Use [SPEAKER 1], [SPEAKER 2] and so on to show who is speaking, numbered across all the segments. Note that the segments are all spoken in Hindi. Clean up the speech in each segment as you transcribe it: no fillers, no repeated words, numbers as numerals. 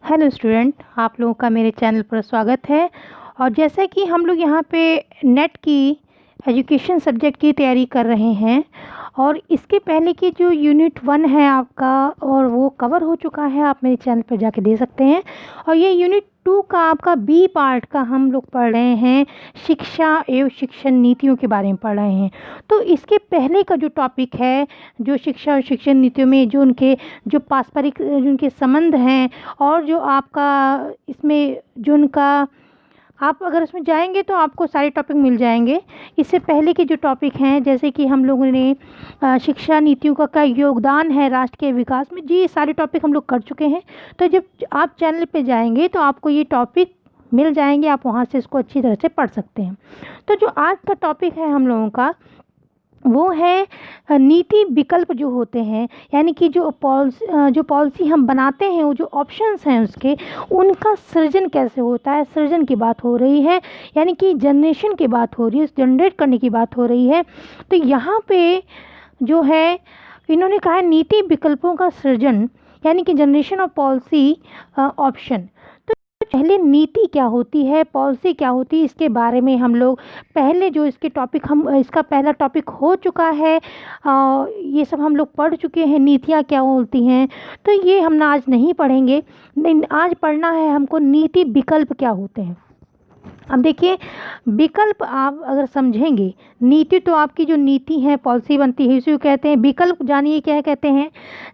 [SPEAKER 1] हेलो स्टूडेंट, आप लोगों का मेरे चैनल पर स्वागत है। और जैसा कि हम लोग यहाँ पे नेट की एजुकेशन सब्जेक्ट की तैयारी कर रहे हैं और इसके पहले की जो यूनिट 1 है आपका, और वो कवर हो चुका है, आप मेरे चैनल पर जाके दे सकते हैं। और ये यूनिट 2 का आपका बी पार्ट का हम लोग पढ़ रहे हैं, शिक्षा एवं शिक्षण नीतियों के बारे में पढ़ रहे हैं। तो इसके पहले का जो टॉपिक है, जो शिक्षा और शिक्षण नीतियों में जो उनके जो पारस्परिक उनके संबंध हैं, और जो आपका इसमें जो उनका, आप अगर इसमें जाएंगे तो आपको सारे टॉपिक मिल जाएंगे। इससे पहले के जो टॉपिक हैं, जैसे कि हम लोगों ने शिक्षा नीतियों का क्या योगदान है राष्ट्र के विकास में, जी ये सारे टॉपिक हम लोग कर चुके हैं। तो जब आप चैनल पे जाएंगे तो आपको ये टॉपिक मिल जाएंगे, आप वहाँ से इसको अच्छी तरह से पढ़ सकते हैं। तो जो आज का टॉपिक है हम लोगों का, वो है नीति विकल्प जो होते हैं, यानी कि जो पॉलिसी हम बनाते हैं, वो जो ऑप्शंस हैं उसके, उनका सृजन कैसे होता है। सृजन की बात हो रही है, यानी कि जनरेशन की बात हो रही है, जनरेट करने की बात हो रही है। तो यहाँ पे जो है इन्होंने कहा है नीति विकल्पों का सृजन, यानी कि जनरेशन ऑफ पॉलिसी ऑप्शन। पहले नीति क्या होती है, पॉलिसी क्या होती है, इसके बारे में हम लोग पहले जो इसके टॉपिक, हम इसका पहला टॉपिक हो चुका है, ये सब हम लोग पढ़ चुके हैं, नीतियाँ क्या होती हैं। तो ये हम आज नहीं पढ़ेंगे, नहीं आज पढ़ना है हमको नीति विकल्प क्या होते हैं। अब देखिए, विकल्प आप अगर समझेंगे, नीति तो आपकी जो नीति है, पॉलिसी बनती है, इसी को कहते हैं। विकल्प जानिए क्या कहते हैं।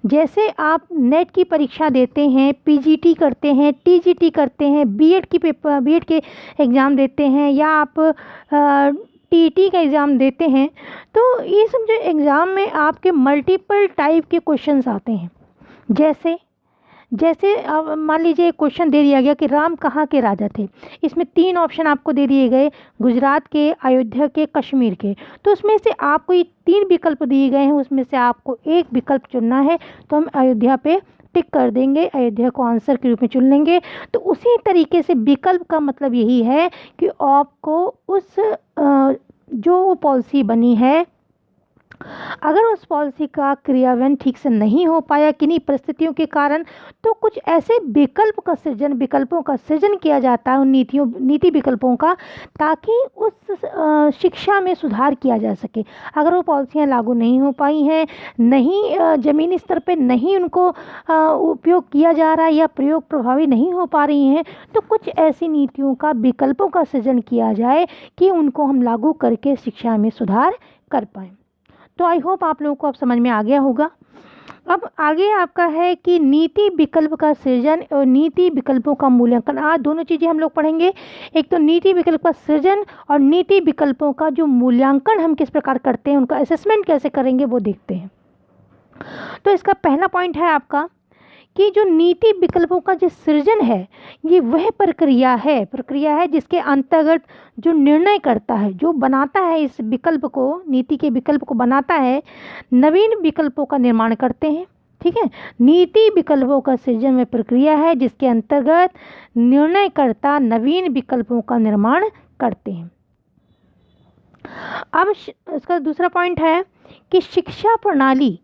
[SPEAKER 1] जैसे आप नेट की परीक्षा देते हैं, पीजीटी करते हैं, टीजीटी करते हैं, बीएड के एग्ज़ाम देते हैं, या आप टीटी का एग्ज़ाम देते हैं, तो ये सब जो एग्ज़ाम में आपके मल्टीपल टाइप के क्वेश्चंस आते हैं। जैसे अब मान लीजिए क्वेश्चन दे दिया गया कि राम कहाँ के राजा थे। इसमें 3 ऑप्शन आपको दे दिए गए, गुजरात के, अयोध्या के, कश्मीर के। तो उसमें से आपको ये 3 विकल्प दिए गए हैं, उसमें से आपको एक विकल्प चुनना है। तो हम अयोध्या पे टिक कर देंगे, अयोध्या को आंसर के रूप में चुन लेंगे। तो उसी तरीके से विकल्प का मतलब यही है कि आपको उस जो पॉलिसी बनी है, अगर उस पॉलिसी का क्रियान्वयन ठीक से नहीं हो पाया किन्हीं परिस्थितियों के कारण, तो कुछ ऐसे विकल्पों का सृजन किया जाता है उन नीति विकल्पों का, ताकि उस शिक्षा में सुधार किया जा सके। अगर वो पॉलिसियाँ लागू नहीं हो पाई हैं, नहीं ज़मीनी स्तर पे नहीं उनको उपयोग किया जा रहा है, या प्रयोग प्रभावी नहीं हो पा रही हैं, तो कुछ ऐसी नीतियों का, विकल्पों का सृजन किया जाए कि उनको हम लागू करके शिक्षा में सुधार कर पाएँ। तो आई होप आप लोगों को अब समझ में आ गया होगा। अब आगे आपका है कि नीति विकल्प का सृजन और नीति विकल्पों का मूल्यांकन। आज दोनों चीज़ें हम लोग पढ़ेंगे, एक तो नीति विकल्प का सृजन और नीति विकल्पों का जो मूल्यांकन हम किस प्रकार करते हैं, उनका असेसमेंट कैसे करेंगे वो देखते हैं। तो इसका पहला पॉइंट है आपका कि जो नीति विकल्पों का जो सृजन है, ये वह प्रक्रिया है जिसके अंतर्गत जो निर्णय करता है, जो बनाता है इस विकल्प को, नीति के विकल्प को बनाता है, नवीन विकल्पों का निर्माण करते हैं। ठीक है, नीति विकल्पों का सृजन वह प्रक्रिया है जिसके अंतर्गत निर्णयकर्ता नवीन विकल्पों का निर्माण करते हैं। अब इसका दूसरा पॉइंट है कि शिक्षा प्रणाली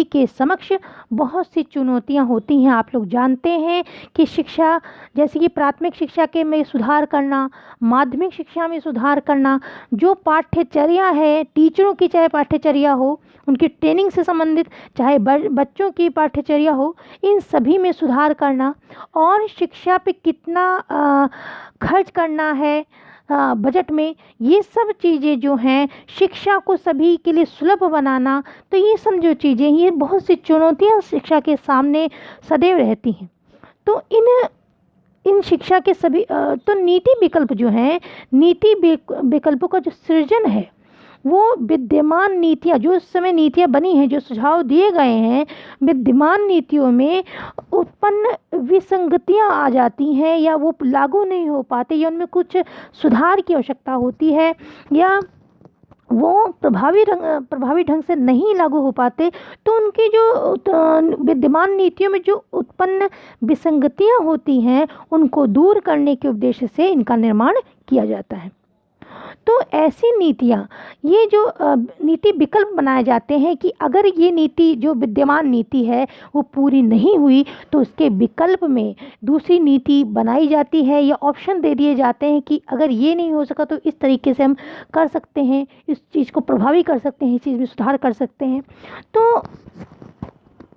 [SPEAKER 1] के समक्ष बहुत सी चुनौतियां होती हैं। आप लोग जानते हैं कि शिक्षा, जैसे कि प्राथमिक शिक्षा के में सुधार करना, माध्यमिक शिक्षा में सुधार करना, जो पाठ्यचर्या है, टीचरों की चाहे पाठ्यचर्या हो, उनकी ट्रेनिंग से संबंधित, चाहे बच्चों की पाठ्यचर्या हो, इन सभी में सुधार करना, और शिक्षा पे कितना खर्च करना है बजट में, ये सब चीज़ें जो हैं, शिक्षा को सभी के लिए सुलभ बनाना, तो ये सब जो चीज़ें, ये बहुत सी चुनौतियां शिक्षा के सामने सदैव रहती हैं। तो इन शिक्षा के सभी तो नीति विकल्प जो हैं, नीति विकल्पों का जो सृजन है, वो विद्यमान नीतियाँ, जो उस समय नीतियाँ बनी हैं, जो सुझाव दिए गए हैं, विद्यमान नीतियों में उत्पन्न विसंगतियाँ आ जाती हैं, या वो लागू नहीं हो पाते, या उनमें कुछ सुधार की आवश्यकता होती है, या वो प्रभावी ढंग से नहीं लागू हो पाते, तो उनकी जो विद्यमान नीतियों में जो उत्पन्न विसंगतियाँ होती हैं, उनको दूर करने के उद्देश्य से इनका निर्माण किया जाता है। तो ऐसी नीतियाँ, ये जो नीति विकल्प बनाए जाते हैं कि अगर ये नीति जो विद्यमान नीति है वो पूरी नहीं हुई तो उसके विकल्प में दूसरी नीति बनाई जाती है, या ऑप्शन दे दिए जाते हैं कि अगर ये नहीं हो सका तो इस तरीके से हम कर सकते हैं, इस चीज़ को प्रभावी कर सकते हैं, इस चीज़ में सुधार कर सकते हैं। तो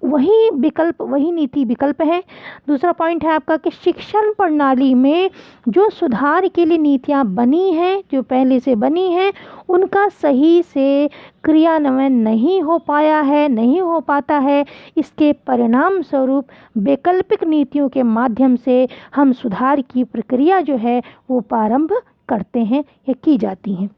[SPEAKER 1] वही विकल्प, वही नीति विकल्प है। दूसरा पॉइंट है आपका कि शिक्षण प्रणाली में जो सुधार के लिए नीतियाँ बनी हैं, जो पहले से बनी हैं, उनका सही से क्रियान्वयन नहीं हो पाया है, नहीं हो पाता है। इसके परिणाम स्वरूप वैकल्पिक नीतियों के माध्यम से हम सुधार की प्रक्रिया जो है वो प्रारंभ करते हैं या की जाती हैं।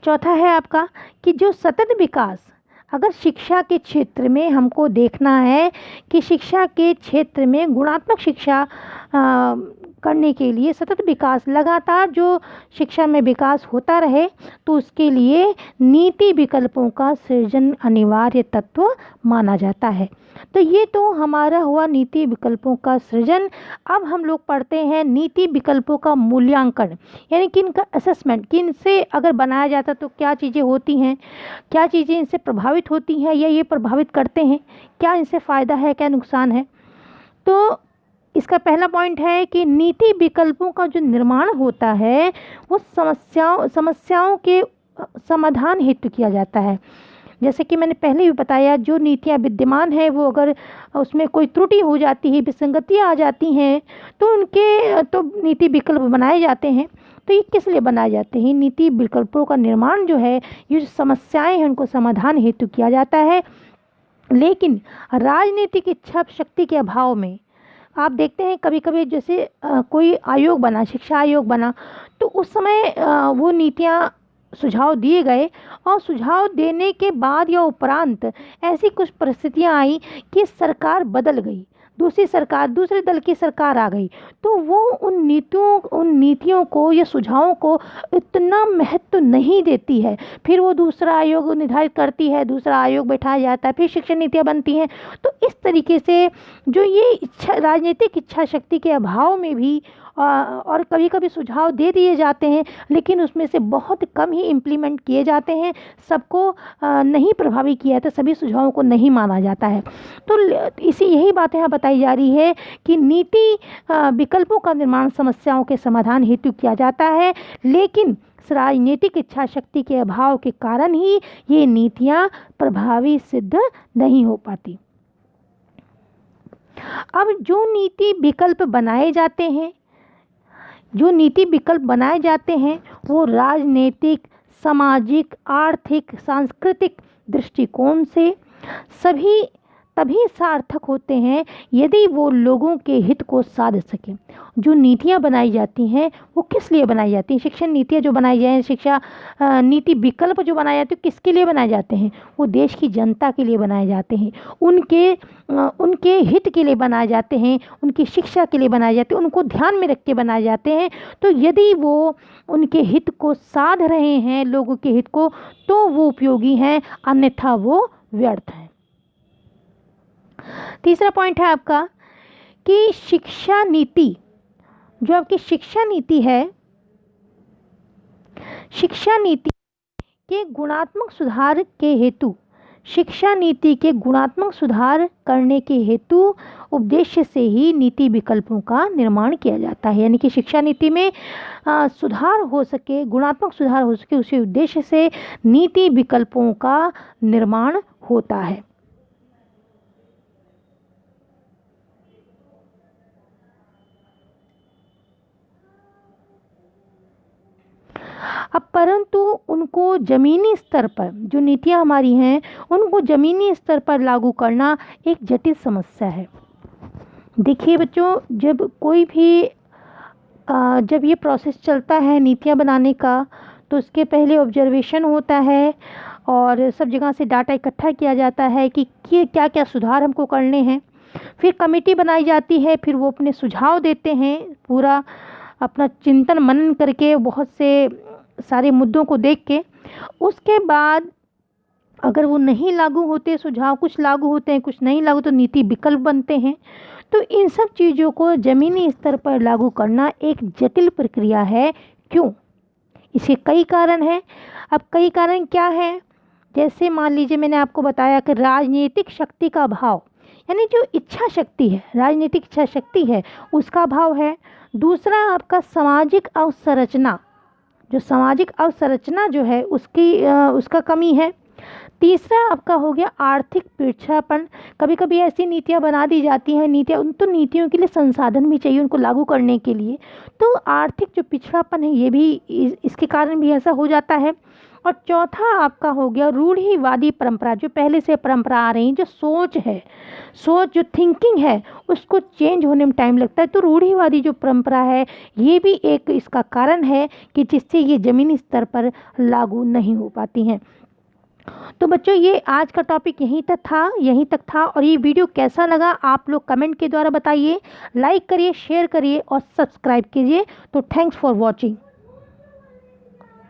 [SPEAKER 1] चौथा है आपका कि जो सतत विकास, अगर शिक्षा के क्षेत्र में हमको देखना है कि शिक्षा के क्षेत्र में गुणात्मक शिक्षा करने के लिए सतत विकास, लगातार जो शिक्षा में विकास होता रहे, तो उसके लिए नीति विकल्पों का सृजन अनिवार्य तत्व माना जाता है। तो ये तो हमारा हुआ नीति विकल्पों का सृजन। अब हम लोग पढ़ते हैं नीति विकल्पों का मूल्यांकन, यानी कि इनका असेसमेंट, कि इनसे अगर बनाया जाता तो क्या चीज़ें होती हैं, क्या चीज़ें इनसे प्रभावित होती हैं या ये प्रभावित करते हैं, क्या इनसे फ़ायदा है, क्या नुकसान है। तो इसका पहला पॉइंट है कि नीति विकल्पों का जो निर्माण होता है वो समस्याओं के समाधान हेतु किया जाता है। जैसे कि मैंने पहले भी बताया, जो नीतियाँ विद्यमान है वो अगर उसमें कोई त्रुटि हो जाती है, विसंगतियाँ आ जाती हैं, तो नीति विकल्प बनाए जाते हैं। तो ये किस लिए बनाए जाते हैं? नीति विकल्पों का निर्माण जो है, ये जो समस्याएं हैं उनको समाधान हेतु किया जाता है। लेकिन राजनीतिक इच्छा शक्ति के अभाव में आप देखते हैं कभी कभी जैसे कोई आयोग बना, शिक्षा आयोग बना, तो उस समय वो नीतियाँ सुझाव दिए गए, और सुझाव देने के बाद या उपरांत ऐसी कुछ परिस्थितियां आई कि सरकार बदल गई, दूसरी सरकार, दूसरे दल की सरकार आ गई, तो वो उन नीतियों को या सुझावों को इतना महत्व नहीं देती है। फिर वो दूसरा आयोग निर्धारित करती है, दूसरा आयोग बैठाया जाता है, फिर शिक्षण नीतियाँ बनती हैं। तो इस तरीके से जो ये राजनीतिक इच्छा शक्ति के अभाव में भी और कभी कभी सुझाव दे दिए जाते हैं, लेकिन उसमें से बहुत कम ही इम्प्लीमेंट किए जाते हैं, सबको नहीं प्रभावी किया जाता, सभी सुझावों को नहीं माना जाता है। तो यही बात यहाँ बताई जा रही है कि नीति विकल्पों का निर्माण समस्याओं के समाधान हेतु किया जाता है, लेकिन राजनीतिक इच्छा शक्ति के अभाव के कारण ही ये नीतियाँ प्रभावी सिद्ध नहीं हो पाती। अब जो नीति विकल्प बनाए जाते हैं, वो राजनीतिक, सामाजिक, आर्थिक, सांस्कृतिक दृष्टिकोण से तभी सार्थक होते हैं यदि वो लोगों के हित को साध सकें। जो नीतियाँ बनाई जाती हैं वो किस लिए बनाई जाती हैं? शिक्षण नीतियाँ जो बनाई जाए, शिक्षा नीति विकल्प जो बनाए जाते हैं, किसके लिए बनाए जाते हैं? वो देश की जनता के लिए बनाए जाते हैं, उनके हित के लिए बनाए जाते हैं, उनकी शिक्षा के लिए बनाए जाते हैं, उनको ध्यान में रख के बनाए जाते हैं। तो यदि वो उनके हित को साध रहे हैं, लोगों के हित को, तो वो उपयोगी हैं, अन्यथा वो व्यर्थ हैं। तीसरा पॉइंट है आपका कि शिक्षा नीति, जो आपकी शिक्षा नीति है, शिक्षा नीति के गुणात्मक सुधार के हेतु, शिक्षा नीति के गुणात्मक सुधार करने के हेतु उद्देश्य से ही नीति विकल्पों का निर्माण किया जाता है। यानी कि शिक्षा नीति में सुधार हो सके, गुणात्मक सुधार हो सके, उसी उद्देश्य से नीति विकल्पों का निर्माण होता है। अब परंतु उनको ज़मीनी स्तर पर, जो नीतियाँ हमारी हैं, उनको ज़मीनी स्तर पर लागू करना एक जटिल समस्या है। देखिए बच्चों, जब ये प्रोसेस चलता है नीतियाँ बनाने का, तो उसके पहले ऑब्जर्वेशन होता है और सब जगह से डाटा इकट्ठा किया जाता है कि क्या क्या सुधार हमको करने हैं। फिर कमेटी बनाई जाती है, फिर वो अपने सुझाव देते हैं, पूरा अपना चिंतन मनन करके, बहुत से सारे मुद्दों को देख के। उसके बाद अगर वो नहीं लागू होते सुझाव, कुछ लागू होते हैं, कुछ नहीं लागू, तो नीति विकल्प बनते हैं। तो इन सब चीज़ों को ज़मीनी स्तर पर लागू करना एक जटिल प्रक्रिया है। क्यों? इसके कई कारण हैं। अब कई कारण क्या है, जैसे मान लीजिए मैंने आपको बताया कि राजनीतिक शक्ति का अभाव, यानी जो इच्छा शक्ति है, राजनीतिक इच्छा शक्ति है, उसका अभाव है। दूसरा आपका सामाजिक अवसंरचना, जो सामाजिक अवसंरचना जो है उसका कमी है। तीसरा आपका हो गया आर्थिक पिछड़ापन। कभी कभी ऐसी नीतियाँ बना दी जाती हैं, उन तो नीतियों के लिए संसाधन भी चाहिए उनको लागू करने के लिए, तो आर्थिक जो पिछड़ापन है ये भी इसके कारण भी ऐसा हो जाता है। और चौथा आपका हो गया रूढ़िवादी परंपरा, जो पहले से परंपरा आ रही, जो सोच है, जो थिंकिंग है, उसको चेंज होने में टाइम लगता है। तो रूढ़िवादी जो परंपरा है ये भी एक इसका कारण है कि जिससे ये ज़मीनी स्तर पर लागू नहीं हो पाती हैं। तो बच्चों ये आज का टॉपिक यहीं तक था। और ये वीडियो कैसा लगा आप लोग कमेंट के द्वारा बताइए, लाइक करिए, शेयर करिए और सब्सक्राइब कीजिए। तो थैंक्स फॉर वॉचिंग।